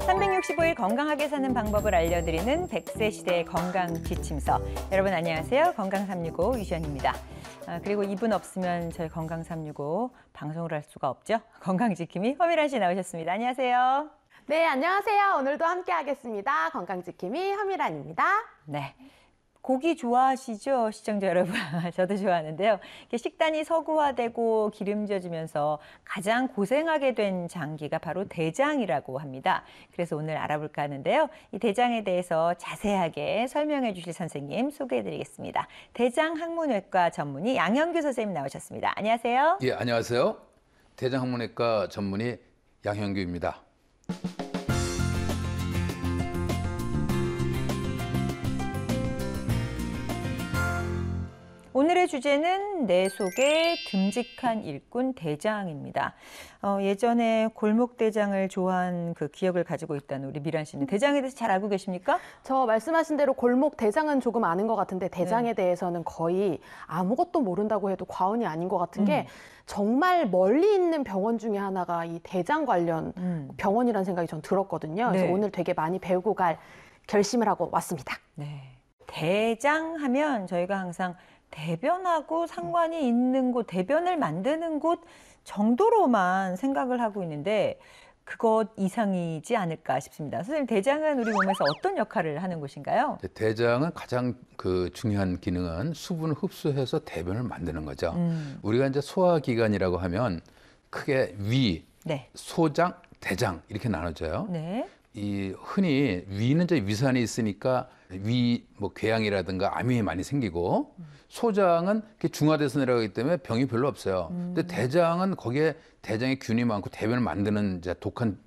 365일 건강하게 사는 방법을 알려드리는 100세 시대의 건강지침서. 여러분 안녕하세요. 건강365 유시연입니다. 그리고 이분 없으면 저희 건강365 방송을 할 수가 없죠. 건강지킴이 허미란 씨 나오셨습니다. 안녕하세요. 네, 안녕하세요. 오늘도 함께 하겠습니다. 건강지킴이 허미란입니다. 네. 고기 좋아하시죠? 시청자 여러분. 저도 좋아하는데요. 식단이 서구화되고 기름져지면서 가장 고생하게 된 장기가 바로 대장이라고 합니다. 그래서 오늘 알아볼까 하는데요. 이 대장에 대해서 자세하게 설명해 주실 선생님 소개해 드리겠습니다. 대장학문외과 전문의 양현규 선생님 나오셨습니다. 안녕하세요. 예, 안녕하세요. 대장학문외과 전문의 양현규입니다. 오늘의 주제는 내 속의 듬직한 일꾼 대장입니다. 예전에 골목대장을 좋아한 그 기억을 가지고 있다는 우리 미란 씨는 대장에 대해서 잘 알고 계십니까? 저 말씀하신 대로 골목대장은 조금 아는 것 같은데 대장에 대해서는 거의 아무것도 모른다고 해도 과언이 아닌 것 같은 게 정말 멀리 있는 병원 중에 하나가 이 대장 관련 병원이라는 생각이 전 들었거든요. 그래서 오늘 되게 많이 배우고 갈 결심을 하고 왔습니다. 네. 대장 하면 저희가 항상 대변하고 상관이 있는 곳, 대변을 만드는 곳 정도로만 생각을 하고 있는데 그것 이상이지 않을까 싶습니다. 선생님, 대장은 우리 몸에서 어떤 역할을 하는 곳인가요? 대장은 가장 중요한 기능은 수분을 흡수해서 대변을 만드는 거죠. 우리가 이제 소화기관이라고 하면 크게 위, 소장, 대장 이렇게 나눠져요. 네. 이 흔히 위는 이제 위산이 있으니까 궤양이라든가 암이 많이 생기고 소장은 중화돼서 내려가기 때문에 병이 별로 없어요. 근데 대장은 거기에 대장에 균이 많고 대변을 만드는 이제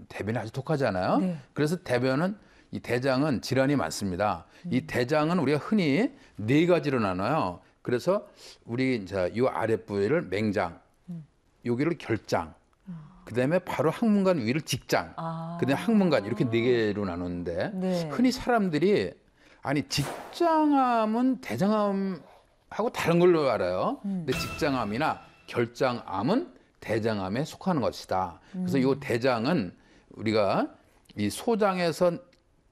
대변이 아주 독하잖아요. 네. 그래서 이 대장은 질환이 많습니다. 이 대장은 우리가 흔히 네 가지로 나눠요. 그래서 우리 이제 이 아랫부위를 맹장, 여기를 결장, 그다음에 바로 항문관 위를 직장, 그다음에 항문관 이렇게 네 개로 나누는데 흔히 사람들이 아니 직장암은 대장암하고 다른 걸로 알아요. 근데 직장암이나 결장암은 대장암에 속하는 것이다. 그래서 이 대장은 우리가 이 소장에서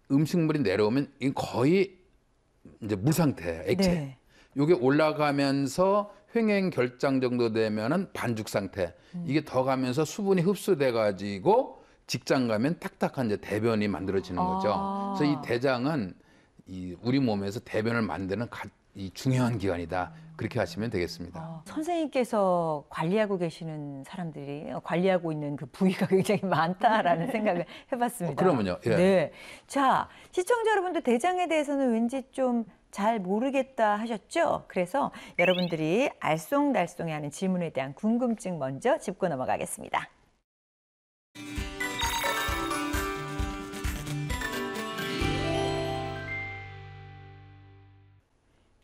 음식물이 내려오면 이 거의 이제 물 상태예요, 액체. 이게 올라가면서 횡행 결장 정도 되면은 반죽 상태. 이게 더 가면서 수분이 흡수돼 가지고 직장 가면 딱딱한 이제 대변이 만들어지는 거죠. 그래서 이 대장은 우리 몸에서 대변을 만드는 이 중요한 기관이다. 그렇게 하시면 되겠습니다. 선생님께서 관리하고 계시는 사람들이 관리하고 있는 그 부위가 굉장히 많다라는 생각을 해봤습니다. 그러면요. 예. 네. 자, 시청자 여러분도 대장에 대해서는 왠지 좀 잘 모르겠다 하셨죠? 그래서 여러분들이 알쏭달쏭해하는 질문에 대한 궁금증 먼저 짚고 넘어가겠습니다.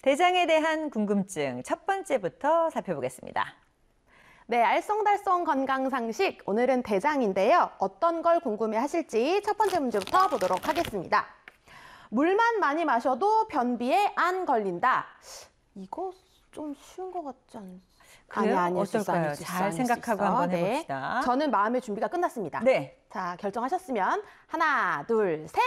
대장에 대한 궁금증 첫 번째부터 살펴보겠습니다. 네, 알쏭달쏭 건강상식. 오늘은 대장인데요. 어떤 걸 궁금해 하실지 첫 번째 문제부터 보도록 하겠습니다. 물만 많이 마셔도 변비에 안 걸린다. 이거 좀 쉬운 것 같지 않습니까? 아니, 어떨까요? 잘 생각하고 한번 해봅시다. 저는 마음의 준비가 끝났습니다. 네. 자, 결정하셨으면 하나, 둘, 셋.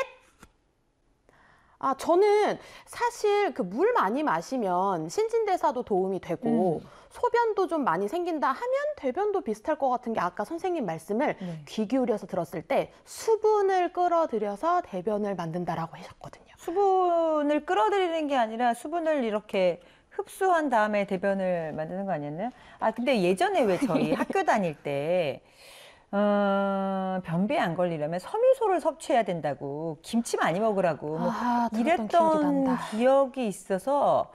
저는 사실 그 물 많이 마시면 신진대사도 도움이 되고 소변도 좀 많이 생긴다 하면 대변도 비슷할 것 같은 게 아까 선생님 말씀을 귀 기울여서 들었을 때 수분을 끌어들여서 대변을 만든다라고 하셨거든요. 수분을 끌어들이는 게 아니라 수분을 이렇게 흡수한 다음에 대변을 만드는 거 아니었나요? 근데 예전에 왜 저희 학교 다닐 때 변비에 안 걸리려면 섬유소를 섭취해야 된다고 김치 많이 먹으라고 이랬던 기억이 있어서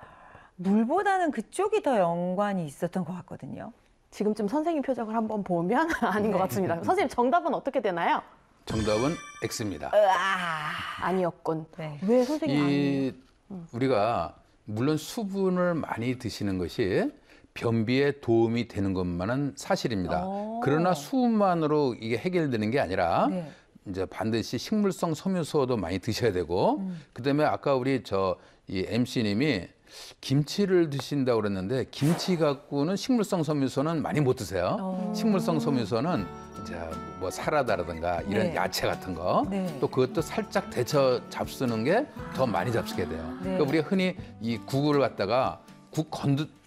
물보다는 그쪽이 더 연관이 있었던 것 같거든요. 지금쯤 선생님 표정을 한번 보면 아닌 것 같습니다. 선생님 정답은 어떻게 되나요? 정답은 X입니다. 아니었군. 왜 선생님 우리가 물론 수분을 많이 드시는 것이 변비에 도움이 되는 것만은 사실입니다. 그러나 수분만으로 이게 해결되는 게 아니라 이제 반드시 식물성 섬유소도 많이 드셔야 되고 그다음에 아까 우리 이 MC님이 김치를 드신다고 그랬는데 김치 갖고는 식물성 섬유소는 많이 못 드세요. 식물성 섬유소는 이제 뭐 사라다라든가 이런 네. 야채 같은 거, 네. 또 그것도 살짝 데쳐 잡수는 게 더 많이 잡수게 돼요. 네. 그러니까 우리가 흔히 이 국을 갖다가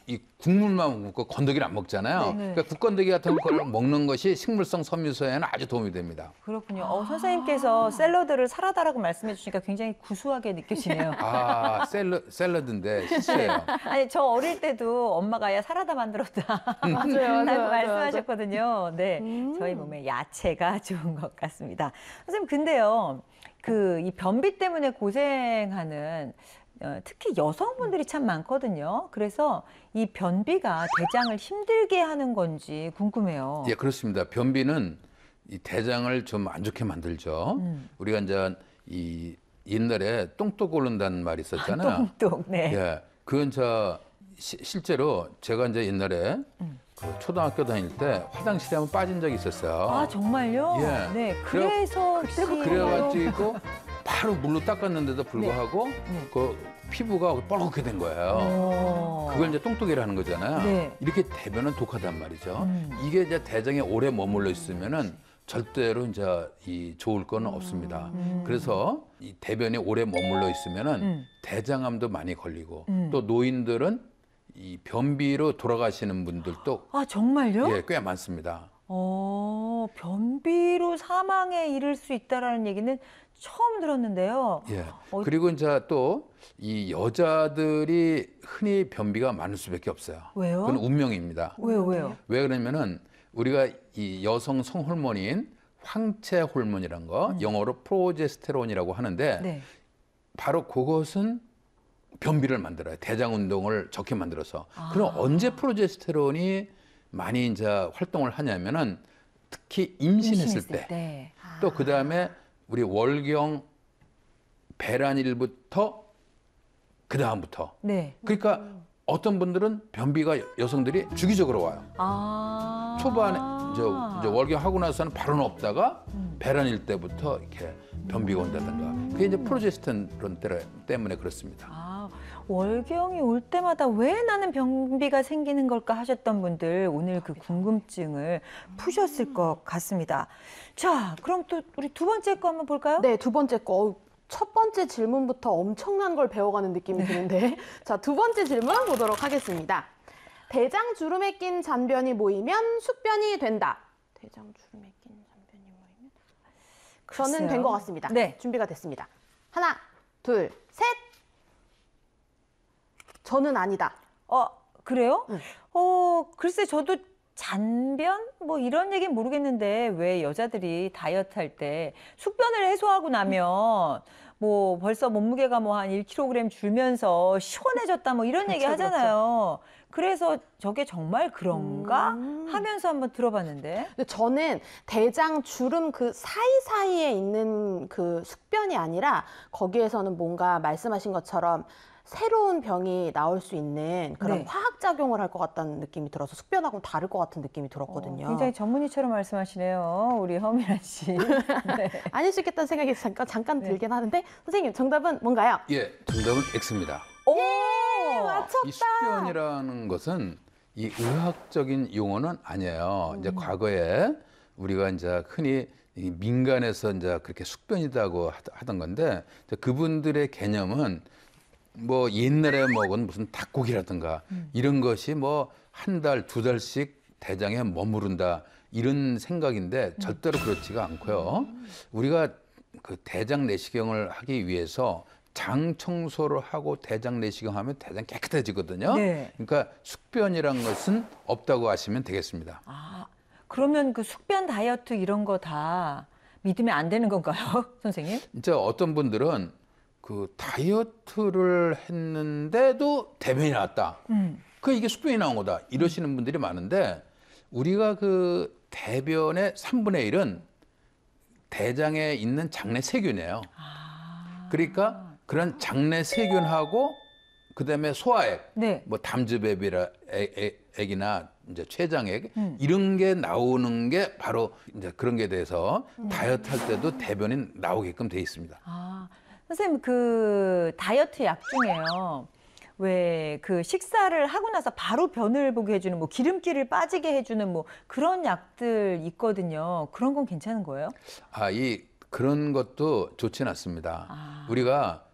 이 국물만 먹고 건더기를 안 먹잖아요. 네. 그러니까 국건더기 같은 걸 먹는 것이 식물성 섬유소에는 아주 도움이 됩니다. 그렇군요. 선생님께서 샐러드를 사라다라고 말씀해 주시니까 굉장히 구수하게 느껴지네요. 아, 샐러드인데 실수예요. 아니, 저 어릴 때도 엄마가 야, 사라다 만들었다. 맞아요, 라고 말씀하셨거든요. 네. 음. 저희 몸에 야채가 좋은 것 같습니다. 선생님, 근데요, 이 변비 때문에 고생하는 특히 여성분들이 참 많거든요. 그래서 이 변비가 대장을 힘들게 하는 건지 궁금해요. 예, 그렇습니다. 변비는 이 대장을 좀 안 좋게 만들죠. 우리가 이제 이 옛날에 똥똑 오른다는 말이 있었잖아요. 똥똑, 네. 예, 그건 실제로 제가 이제 옛날에 그 초등학교 다닐 때 화장실에 한번 빠진 적이 있었어요. 아, 정말요? 예. 네. 그래서 혹시 그래가지고 바로 물로 닦았는데도 불구하고 네. 그 피부가 뻘겋게 된 거예요. 그걸 이제 똥똑이라는 거잖아요. 네. 이렇게 대변은 독하단 말이죠. 이게 이제 대장에 오래 머물러 있으면은 절대로 이제 이 좋을 건 없습니다. 그래서 이 대변이 오래 머물러 있으면은 대장암도 많이 걸리고 또 노인들은 이 변비로 돌아가시는 분들도 아, 정말요? 예, 꽤 많습니다. 변비로 사망에 이를 수 있다라는 얘기는 처음 들었는데요. 예. 그리고 이제 또 이 여자들이 흔히 변비가 많을 수밖에 없어요. 왜요? 그건 운명입니다. 왜요? 왜 그러냐면은 우리가 이 여성 성호르몬인 황체 호르몬이란 거 영어로 프로제스테론이라고 하는데 네. 바로 그것은 변비를 만들어요. 대장 운동을 적게 만들어서. 그럼 언제 프로제스테론이 많이 이제 활동을 하냐면은 특히 임신했을 때. 또 그다음에 우리 월경 배란일부터 그다음부터. 네. 그러니까 어떤 분들은 변비가 여성들이 주기적으로 와요. 초반에 이제 월경하고 나서는 바로는 없다가 배란일 때부터 이렇게 변비가 온다든가. 그게 이제 프로제스테론 때문에 그렇습니다. 월경이 올 때마다 왜 나는 변비가 생기는 걸까 하셨던 분들 오늘 그 궁금증을 푸셨을 것 같습니다. 자, 그럼 또 우리 두 번째 거 한번 볼까요? 네, 두 번째 거. 첫 번째 질문부터 엄청난 걸 배워가는 느낌이 드는데 자, 두 번째 질문 보도록 하겠습니다. 대장 주름에 낀 잔변이 모이면 숙변이 된다. 대장 주름에 낀 잔변이 모이면 저는 된 것 같습니다. 네. 준비가 됐습니다. 하나, 둘, 셋. 저는 아니다. 그래요? 네. 글쎄 저도 잔변 뭐 이런 얘기는 모르겠는데 왜 여자들이 다이어트 할 때 숙변을 해소하고 나면 뭐 벌써 몸무게가 뭐 한 1kg 줄면서 시원해졌다 뭐 이런 얘기 하잖아요. 그래서 저게 정말 그런가 하면서 한번 들어봤는데. 근데 저는 대장 주름 그 사이사이에 있는 그 숙변이 아니라 거기에서는 뭔가 말씀하신 것처럼 새로운 병이 나올 수 있는 그런 네. 화학작용을 할 것 같다는 느낌이 들어서 숙변하고는 다를 것 같은 느낌이 들었거든요. 굉장히 전문의처럼 말씀하시네요. 우리 허미란 씨. 네. 아닐 수 있겠다는 생각이 잠깐 들긴 하는데 선생님 정답은 뭔가요? 예, 정답은 X입니다. 맞췄다. 이 숙변이라는 것은 이 의학적인 용어는 아니에요. 이제 과거에 우리가 이제 흔히 이 민간에서 이제 그렇게 숙변이라고 하던 건데 그분들의 개념은 뭐 옛날에 먹은 무슨 닭고기라든가 이런 것이 뭐 한 달, 두 달씩 대장에 머무른다 이런 생각인데 절대로 그렇지가 않고요. 우리가 그 대장 내시경을 하기 위해서 장 청소를 하고 대장 내시경 하면 대장 깨끗해지거든요. 네. 그러니까 숙변이란 것은 없다고 하시면 되겠습니다. 그러면 그 숙변 다이어트 이런 거 다 믿으면 안 되는 건가요, 선생님? 진짜 어떤 분들은 그 다이어트를 했는데도 대변이 나왔다. 그 이게 숙변이 나온 거다. 이러시는 분들이 많은데 우리가 그 대변의 3분의 1은 대장에 있는 장내 세균이에요. 그러니까 그런 장내 세균하고 그다음에 소화액, 네. 뭐 담즙액이나 이제 췌장액 이런 게 나오는 게 바로 이제 그런 게 대해서 다이어트 할 때도 대변이 나오게끔 돼 있습니다. 선생님, 그 다이어트 약 중에요. 왜 그 식사를 하고 나서 바로 변을 보게 해주는 뭐 기름기를 빠지게 해주는 뭐 그런 약들 있거든요. 그런 건 괜찮은 거예요? 그런 것도 좋지는 않습니다. 우리가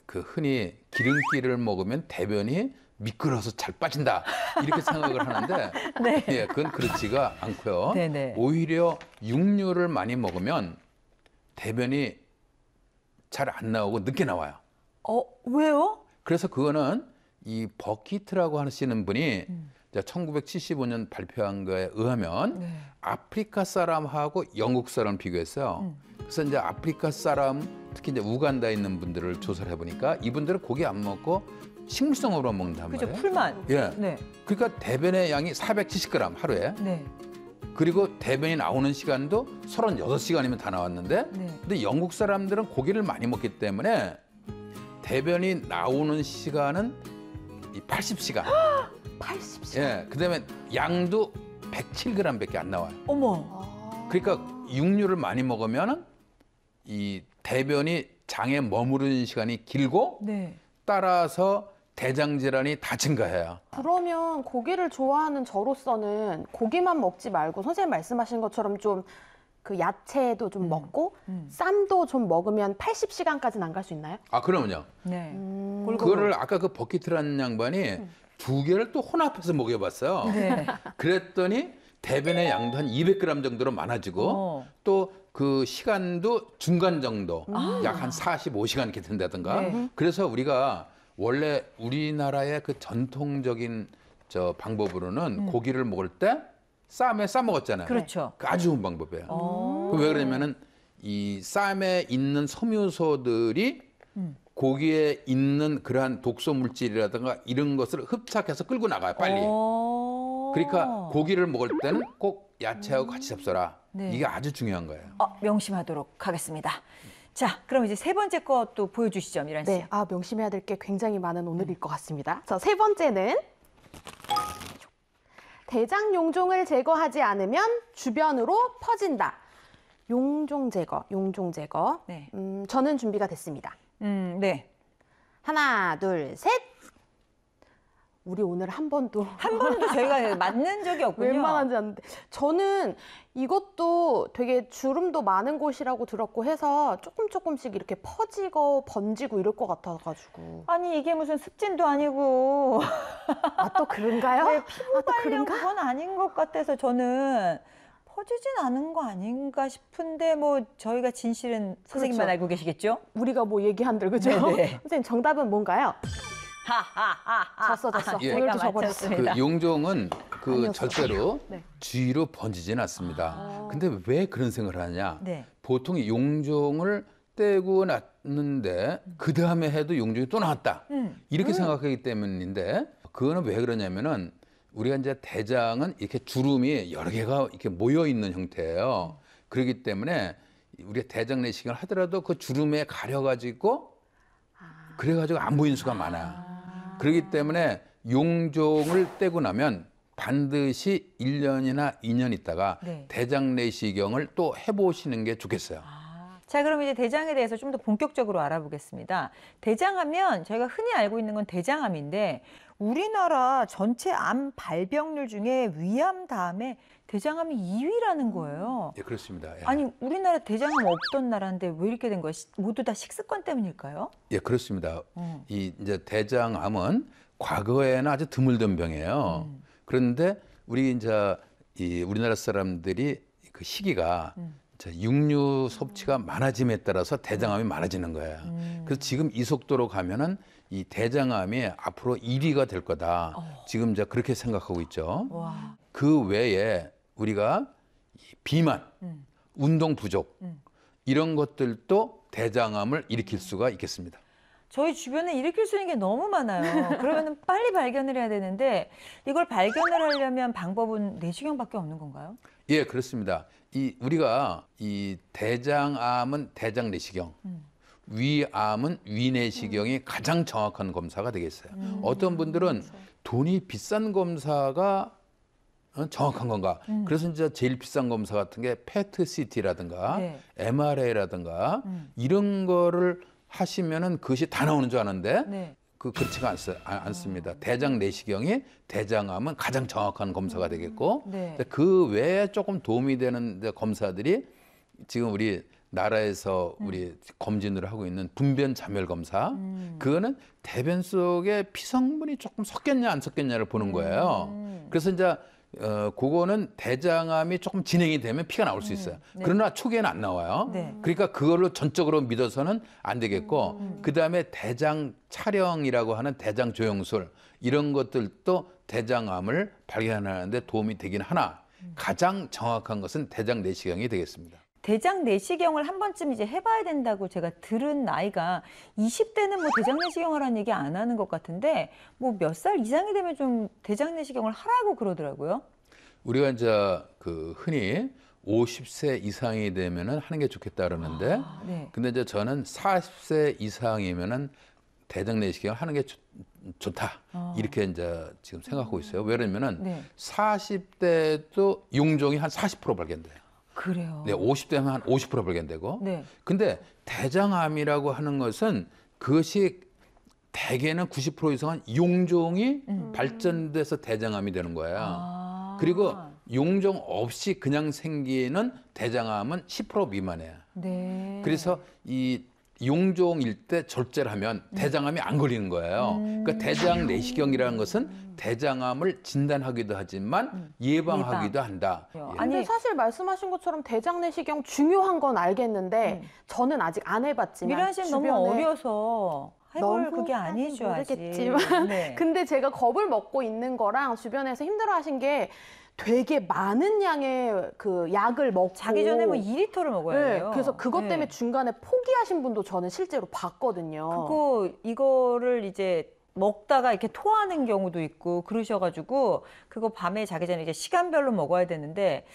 그 흔히 기름기를 먹으면 대변이 미끄러워서 잘 빠진다 이렇게 생각을 하는데 네. 예, 그건 그렇지가 않고요. 네네. 오히려 육류를 많이 먹으면 대변이 잘 안 나오고 늦게 나와요. 왜요? 그래서 그거는 이 버키트라고 하시는 분이 1975년 발표한 거에 의하면 네. 아프리카 사람하고 영국 사람 비교했어요. 그래서 이제 아프리카 사람 특히 이제 우간다에 있는 분들을 조사를 해보니까 이분들은 고기 안 먹고 식물성으로 먹는단 그죠, 말이에요. 풀만. 예. 네. 그러니까 대변의 양이 470g 하루에. 네. 그리고 대변이 나오는 시간도 36시간이면 다 나왔는데 네. 근데 영국 사람들은 고기를 많이 먹기 때문에 대변이 나오는 시간은 이 80시간. 80시간. 예. 그다음에 양도 107g밖에 안 나와요. 어머. 그러니까 육류를 많이 먹으면 이 대변이 장에 머무르는 시간이 길고 네. 따라서 대장 질환이 다 증가해요. 그러면 고기를 좋아하는 저로서는 고기만 먹지 말고 선생님 말씀하신 것처럼 좀 그 야채도 좀 먹고 쌈도 좀 먹으면 80시간까지는 안 갈 수 있나요? 그러면요. 네. 그거를 아까 그 버키트라는 양반이 두 개를 또 혼합해서 먹여봤어요. 네. 그랬더니 대변의 양도 한 200g 정도로 많아지고 또 그 시간도 중간 정도, 약 한 45시간 이렇게 된다든가. 네. 그래서 우리가 원래 우리나라의 그 전통적인 방법으로는 고기를 먹을 때 쌈에 싸 먹었잖아요. 그렇죠. 그 아주 좋은 방법이에요. 그 왜 그러냐면은 이 쌈에 있는 섬유소들이 고기에 있는 그러한 독소 물질이라든가 이런 것을 흡착해서 끌고 나가요, 빨리. 그러니까 고기를 먹을 때는 꼭 야채하고 같이 잡숴라. 네. 이게 아주 중요한 거예요. 명심하도록 하겠습니다. 자, 그럼 이제 세 번째 것도 보여주시죠, 미란 씨. 네, 명심해야 될 게 굉장히 많은 오늘일 것 같습니다. 자, 세 번째는 대장 용종을 제거하지 않으면 주변으로 퍼진다. 용종 제거. 네. 저는 준비가 됐습니다. 네. 하나, 둘, 셋. 우리 오늘 한 번도 저희가 맞는 적이 없군요. 웬만하지 않는데 저는 이것도 되게 주름도 많은 곳이라고 들었고 해서 조금씩 이렇게 퍼지고 번지고 이럴 것 같아가지고. 아니, 이게 무슨 습진도 아니고. 또 그런가요? 네, 피부 또 관련 그런가? 그건 아닌 것 같아서 저는 퍼지진 않은 거 아닌가 싶은데 뭐 저희가 진실은 선생님만 그렇죠. 알고 계시겠죠? 우리가 뭐 얘기한들 그죠? 네네. 선생님 정답은 뭔가요? 졌어. 예. 오늘도 제가 져버렸어. 맞췄습니다. 그 용종은 그 아니었어요. 절대로 네. 주위로 번지진 않습니다. 근데 왜 그런 생각을 하냐? 네. 보통 용종을 떼고 났는데 그 다음에 해도 용종이 또 나왔다. 이렇게 생각하기 때문인데 그거는 왜 그러냐면은 우리가 이제 대장은 이렇게 주름이 여러 개가 이렇게 모여 있는 형태예요. 그렇기 때문에 우리가 대장 내시경을 하더라도 그 주름에 가려가지고 그래가지고 안 보이는 수가 많아요. 그렇기 때문에 용종을 떼고 나면 반드시 1년이나 2년 있다가 네. 대장 내시경을 또 해보시는 게 좋겠어요. 자, 그럼 이제 대장에 대해서 좀 더 본격적으로 알아보겠습니다. 대장하면 저희가 흔히 알고 있는 건 대장암인데 우리나라 전체 암 발병률 중에 위암 다음에 대장암이 2위라는 거예요. 예, 그렇습니다. 예. 아니, 우리나라 대장암 없던 나라인데 왜 이렇게 된 거예요? 모두 다 식습관 때문일까요? 예, 그렇습니다. 이 이제 대장암은 과거에는 아주 드물던 병이에요. 그런데 우리 이제 이 우리나라 사람들이 그 시기가 육류 섭취가 많아짐에 따라서 대장암이 많아지는 거예요. 그래서 지금 이 속도로 가면은 이 대장암이 앞으로 1위가 될 거다. 지금 이제 그렇게 생각하고 있죠. 와. 그 외에 우리가 이 비만, 운동 부족 이런 것들도 대장암을 일으킬 수가 있겠습니다. 저희 주변에 일으킬 수 있는 게 너무 많아요. 그러면 빨리 발견을 해야 되는데 이걸 발견을 하려면 방법은 내시경밖에 없는 건가요? 예, 그렇습니다. 우리가 이 대장암은 대장 내시경, 위암은 위 내시경이 가장 정확한 검사가 되겠어요. 어떤 분들은 돈이 비싼 검사가 정확한 건가? 그래서 이제 제일 비싼 검사 같은 게 페트 CT라든가 네. MRA라든가 이런 거를 하시면은 그것이 다 나오는 줄 아는데 네. 그렇지가 않습니다. 대장 내시경이 대장암은 가장 정확한 검사가 되겠고 네. 그 외에 조금 도움이 되는 검사들이 지금 우리 나라에서 우리 검진을 하고 있는 분변 자멸 검사 그거는 대변 속에 피성분이 조금 섞였냐 안 섞였냐를 보는 거예요. 그래서 이제 그거는 대장암이 조금 진행이 되면 피가 나올 수 있어요. 네. 그러나 초기에는 안 나와요. 네. 그러니까 그걸로 전적으로 믿어서는 안 되겠고 그다음에 대장 촬영이라고 하는 대장 조영술 이런 것들도 대장암을 발견하는 데 도움이 되긴 하나 가장 정확한 것은 대장 내시경이 되겠습니다. 대장 내시경을 한 번쯤 이제 해봐야 된다고 제가 들은 나이가 20대는 뭐 대장 내시경하라는 얘기 안 하는 것 같은데 뭐 몇 살 이상이 되면 좀 대장 내시경을 하라고 그러더라고요. 우리가 이제 그 흔히 50세 이상이 되면은 하는 게 좋겠다 그러는데 네. 근데 이제 저는 40세 이상이면은 대장 내시경을 하는 게 좋다. 이렇게 이제 지금 생각하고 있어요. 왜냐면은 네. 40대도 용종이 한 40% 발견돼요. 그래요. 네, 50대면 한 50% 발견되고. 네. 근데 대장암이라고 하는 것은 그것이 대개는 90% 이상은 용종이 발전돼서 대장암이 되는 거예요. 아. 그리고 용종 없이 그냥 생기는 대장암은 10% 미만이에요. 네. 그래서 이 용종일 때 절제를 하면 대장암이 안 걸리는 거예요. 그러니까 대장 내시경이라는 것은 대장암을 진단하기도 하지만 예방하기도 한다. 아니, 근데 사실 말씀하신 것처럼 대장 내시경 중요한 건 알겠는데 저는 아직 안 해봤지만 미란 씨는 너무 주변에 어려서 해볼 너무 그게 아니죠, 아직. 모르겠지만 네. 근데 제가 겁을 먹고 있는 거랑 주변에서 힘들어하신 게 되게 많은 양의 그 약을 먹고 자기 전에 뭐 2리터를 먹어야 네, 돼요. 그래서 그것 때문에 네. 중간에 포기하신 분도 저는 실제로 봤거든요. 이거를 이제 먹다가 이렇게 토하는 경우도 있고 그러셔가지고 그거 밤에 자기 전에 이제 시간별로 먹어야 되는데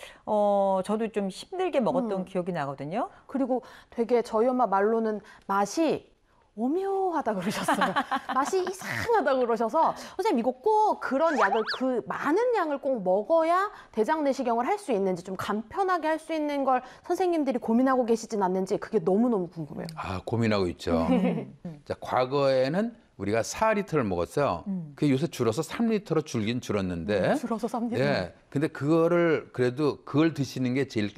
저도 좀 힘들게 먹었던 기억이 나거든요. 그리고 되게 저희 엄마 말로는 맛이 오묘하다 그러셨어요. 맛이 이상하다 그러셔서 선생님 이거 꼭 그런 약을 그 많은 양을 꼭 먹어야 대장 내시경을 할 수 있는지 좀 간편하게 할 수 있는 걸 선생님들이 고민하고 계시진 않는지 그게 너무너무 궁금해요. 아, 고민하고 있죠. 자, 과거에는 우리가 4리터를 먹었어요. 그게 요새 줄어서 3리터로 줄긴 줄었는데. 줄어서 3리터. 예. 근데 그거를 그래도 그걸 드시는 게 제일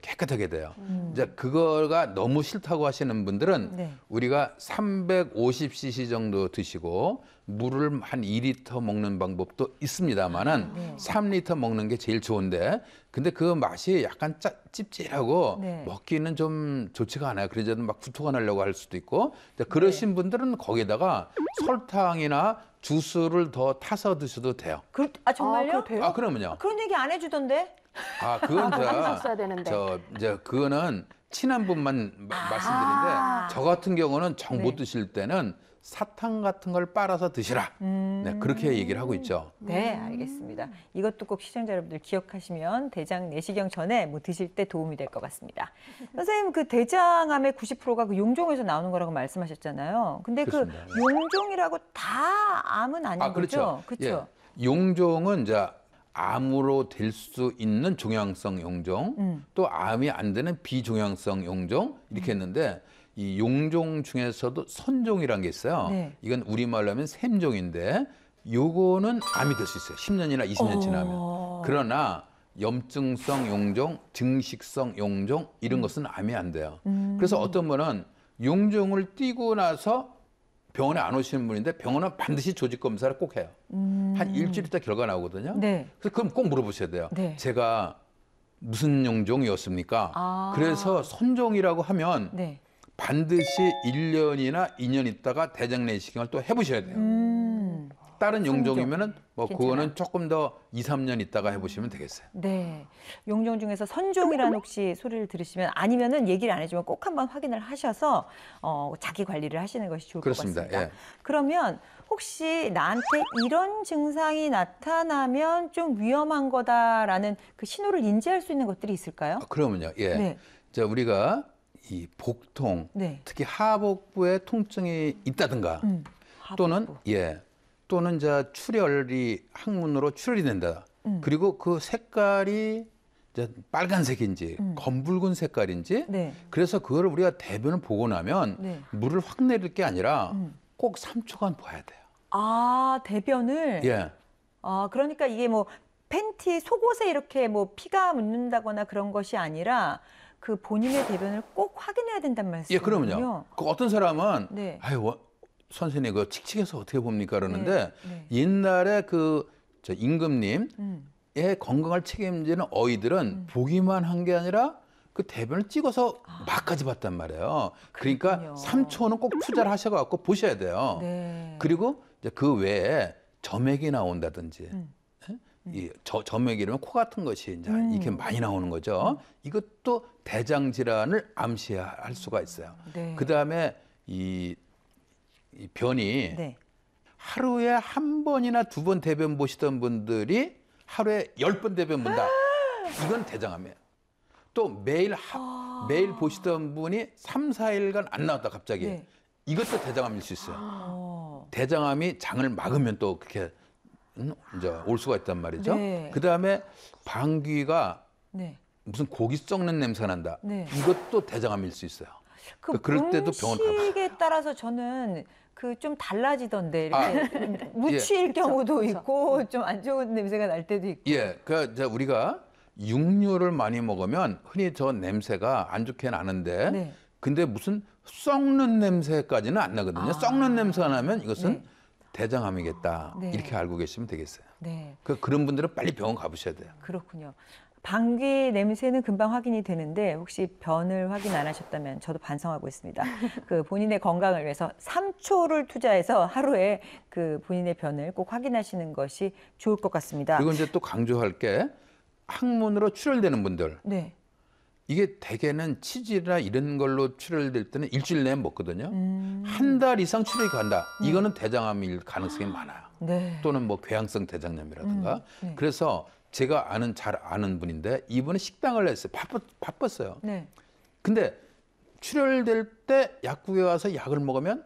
깨끗하게 돼요. 이제 그거가 너무 싫다고 하시는 분들은 네. 우리가 350cc 정도 드시고 물을 한 2리터 먹는 방법도 있습니다만은 3리터 먹는 게 제일 좋은데 근데 그 맛이 약간 찝찝하고 네. 먹기는 좀 좋지가 않아요. 그래서 막 구토가 나려고 할 수도 있고 그러신 분들은 거기에다가 설탕이나 주스를 더 타서 드셔도 돼요. 정말요? 그거 돼요? 그러면요. 그런 얘기 안 해주던데? 그건 하셨어야 되는데. 이제 그거는 친한 분만 말씀드리는데 저 같은 경우는 정 못 네. 드실 때는 사탕 같은 걸 빨아서 드시라. 네, 그렇게 얘기를 하고 있죠. 네, 알겠습니다. 이것도 꼭 시청자 여러분들 기억하시면 대장 내시경 전에 뭐 드실 때 도움이 될 것 같습니다. 선생님, 그 대장암의 90%가 그 용종에서 나오는 거라고 말씀하셨잖아요. 근데 그렇습니다. 그 용종이라고 다 암은 아닌 거죠? 그렇죠. 예. 용종은 이제 암으로 될 수 있는 종양성 용종, 또 암이 안 되는 비종양성 용종 이렇게 했는데 이 용종 중에서도 선종이라는 게 있어요. 네. 이건 우리말로 하면 샘종인데 요거는 암이 될 수 있어요. 10년이나 20년 지나면. 그러나 염증성 용종, 증식성 용종 이런 것은 암이 안 돼요. 그래서 어떤 분은 용종을 띄고 나서 병원에 안 오시는 분인데 병원은 반드시 조직 검사를 꼭 해요. 한 일주일 있다 결과 나오거든요. 네. 그래서 그럼 꼭 물어보셔야 돼요. 네. 제가 무슨 용종이었습니까? 그래서 선종이라고 하면 네. 반드시 1년이나 2년 있다가 대장 내시경을 또 해보셔야 돼요. 다른 용종이면은 뭐 괜찮아요? 그거는 조금 더 2, 3년 있다가 해보시면 되겠어요. 네. 용종 중에서 선종이라는 혹시 소리를 들으시면 아니면은 얘기를 안 해주면 꼭 한번 확인을 하셔서 자기 관리를 하시는 것이 좋을 그렇습니다. 것 같습니다. 예. 그러면 혹시 나한테 이런 증상이 나타나면 좀 위험한 거다라는 그 신호를 인지할 수 있는 것들이 있을까요? 그러면요. 예. 네. 자, 우리가 이 복통, 네. 특히 하복부에 통증이 있다든가 또는 또는 이제 출혈이 항문으로 출혈이 된다. 그리고 그 색깔이 이제 빨간색인지 검붉은 색깔인지 네. 그래서 그걸 우리가 대변을 보고 나면 네. 물을 확 내릴 게 아니라 꼭 3초간 봐야 돼요. 아, 대변을? 예. 아, 그러니까 이게 뭐 팬티 속옷에 이렇게 뭐 피가 묻는다거나 그런 것이 아니라 그 본인의 대변을 꼭 확인해야 된단 말씀이군요. 예, 그러면요. 그 어떤 사람은 네. 아유, 선생님 그 칙칙해서 어떻게 봅니까 그러는데 네. 옛날에 저 임금님의 음. 건강을 책임지는 어이들은 보기만 한 게 아니라 그 대변을 찍어서 막까지 봤단 말이에요. 그러니까 그렇군요. 3초는 꼭 투자를 하셔갖고 보셔야 돼요. 네. 그리고 이제 그 외에 점액이 나온다든지 점액이라면 코 같은 것이 이제 이렇게 많이 나오는 거죠. 이것도 대장 질환을 암시할 수가 있어요. 네. 그 다음에 이 변이 네. 하루에 한 번이나 두 번 대변 보시던 분들이 하루에 10번 대변 본다. 이건 대장암이에요. 또 매일 보시던 분이 3, 4일간 안 나왔다 갑자기. 네. 이것도 대장암일 수 있어요. 어. 대장암이 장을 막으면 또 그렇게 이제 올 수가 있단 말이죠. 네. 그다음에 방귀가 네. 무슨 고기 썩는 냄새 난다. 네. 이것도 대장암일 수 있어요. 그럴 때도 병원 음식에 따라서 저는 그 좀 달라지던데 이렇게 묻힐 경우도 그렇죠. 있고 좀 안 좋은 냄새가 날 때도 있고. 예, 그러니까 우리가 육류를 많이 먹으면 흔히 저 냄새가 안 좋게 나는데, 네. 근데 무슨 썩는 냄새까지는 안 나거든요. 썩는 냄새가 나면 이것은 네. 대장암이겠다. 네. 이렇게 알고 계시면 되겠어요. 네. 그런 분들은 빨리 병원 가보셔야 돼요. 그렇군요. 방귀 냄새는 금방 확인이 되는데 혹시 변을 확인 안 하셨다면 저도 반성하고 있습니다. 그 본인의 건강을 위해서 3초를 투자해서 하루에 그 본인의 변을 꼭 확인하시는 것이 좋을 것 같습니다. 그리고 이제 또 강조할 게 항문으로 출혈되는 분들. 네. 이게 대개는 치질이나 이런 걸로 출혈될 때는 일주일 내에 먹거든요. 한 달 이상 출혈이 간다. 이거는 대장암일 가능성이 많아요. 네. 또는 뭐 궤양성 대장염이라든가. 네. 그래서 제가 잘 아는 분인데 이분은 식당을 했어요. 바빴어요. 네. 근데 출혈될 때 약국에 가서 약을 먹으면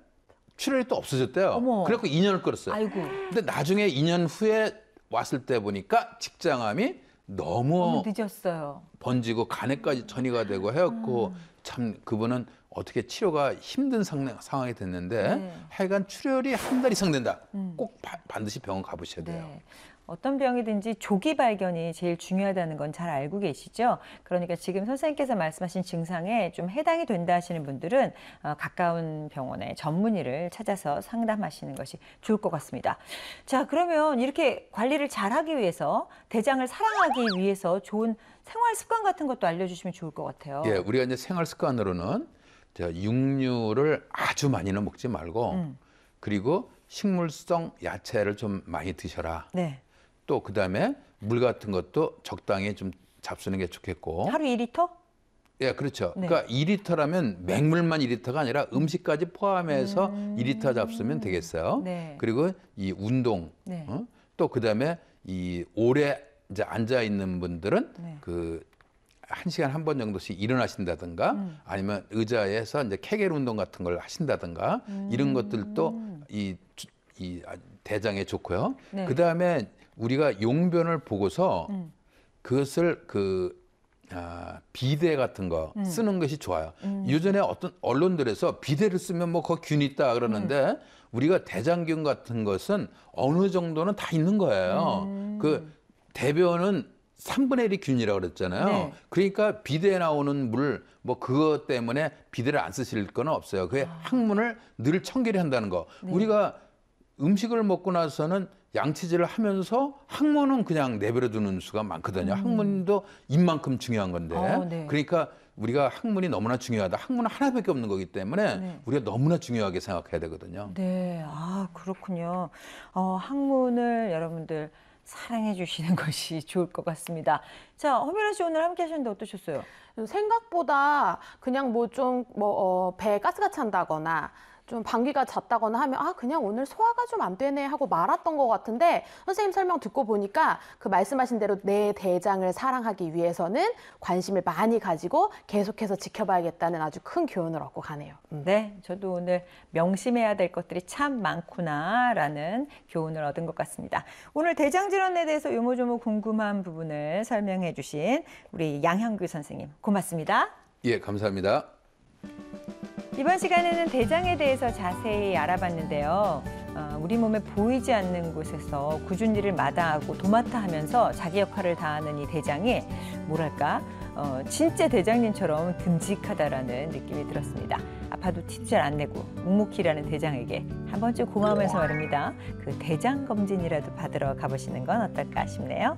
출혈이 또 없어졌대요. 어머. 그래갖고 2년을 끌었어요. 아이고. 근데 나중에 2년 후에 왔을 때 보니까 직장암이 너무 늦었어요. 번지고 간에까지 전이가 되고 해갖고 참 그분은 어떻게 치료가 힘든 상황이 됐는데 네. 하여간 출혈이 한 달 이상 된다. 꼭 반드시 병원 가보셔야 돼요. 네. 어떤 병이든지 조기 발견이 제일 중요하다는 건 잘 알고 계시죠? 그러니까 지금 선생님께서 말씀하신 증상에 좀 해당이 된다 하시는 분들은 가까운 병원의 전문의를 찾아서 상담하시는 것이 좋을 것 같습니다. 자, 그러면 이렇게 관리를 잘하기 위해서 대장을 사랑하기 위해서 좋은 생활 습관 같은 것도 알려주시면 좋을 것 같아요. 예, 우리가 이제 생활 습관으로는 육류를 아주 많이는 먹지 말고 그리고 식물성 야채를 좀 많이 드셔라. 네. 또 그다음에 물 같은 것도 적당히 좀 잡수는 게 좋겠고. 하루 2리터? 예, 그렇죠. 네. 그러니까 2리터라면 맹물만 2리터가 아니라 음식까지 포함해서 2리터 잡수면 되겠어요. 네. 그리고 이 운동, 네. 또 그다음에 이 오래 이제 앉아 있는 분들은 네. 그 1시간 한 번 정도씩 일어나신다든가 아니면 의자에서 이제 케겔 운동 같은 걸 하신다든가 이런 것들도 이 대장에 좋고요. 네. 그다음에 우리가 용변을 보고서 그것을 비데 같은 거 쓰는 것이 좋아요. 예전에 어떤 언론들에서 비데를 쓰면 뭐 거기 균이 있다 그러는데 우리가 대장균 같은 것은 어느 정도는 다 있는 거예요. 그 대변은 3분의 1이 균이라고 그랬잖아요. 네. 그러니까 비데에 나오는 물, 뭐 그것 때문에 비데를 안 쓰실 건 없어요. 그게 항문을 늘 청결히 한다는 거. 네. 우리가 음식을 먹고 나서는 양치질을 하면서 항문은 그냥 내버려 두는 수가 많거든요. 항문도 입만큼 중요한 건데. 네. 그러니까 우리가 항문이 너무나 중요하다. 항문은 하나밖에 없는 거기 때문에 네. 우리가 너무나 중요하게 생각해야 되거든요. 네, 아, 그렇군요. 항문을 여러분들 사랑해 주시는 것이 좋을 것 같습니다. 자, 허미라 씨 오늘 함께 하셨는데 어떠셨어요? 생각보다 그냥 배 가스가 찬다거나 좀 방귀가 잦다거나 하면 그냥 오늘 소화가 좀 안 되네 하고 말았던 것 같은데 선생님 설명 듣고 보니까 그 말씀하신 대로 내 대장을 사랑하기 위해서는 관심을 많이 가지고 계속해서 지켜봐야겠다는 아주 큰 교훈을 얻고 가네요. 네, 저도 오늘 명심해야 될 것들이 참 많구나라는 교훈을 얻은 것 같습니다. 오늘 대장 질환에 대해서 요모조모 궁금한 부분을 설명해 주신 우리 양형규 선생님 고맙습니다. 예, 감사합니다. 이번 시간에는 대장에 대해서 자세히 알아봤는데요. 우리 몸에 보이지 않는 곳에서 굳은 일을 마다하고 도맡아 하면서 자기 역할을 다하는 이 대장이 뭐랄까 진짜 대장님처럼 듬직하다라는 느낌이 들었습니다. 아파도 티도 잘 안 내고 묵묵히 일하는 대장에게 한 번쯤 고마우면서 말입니다. 그 대장 검진이라도 받으러 가보시는 건 어떨까 싶네요.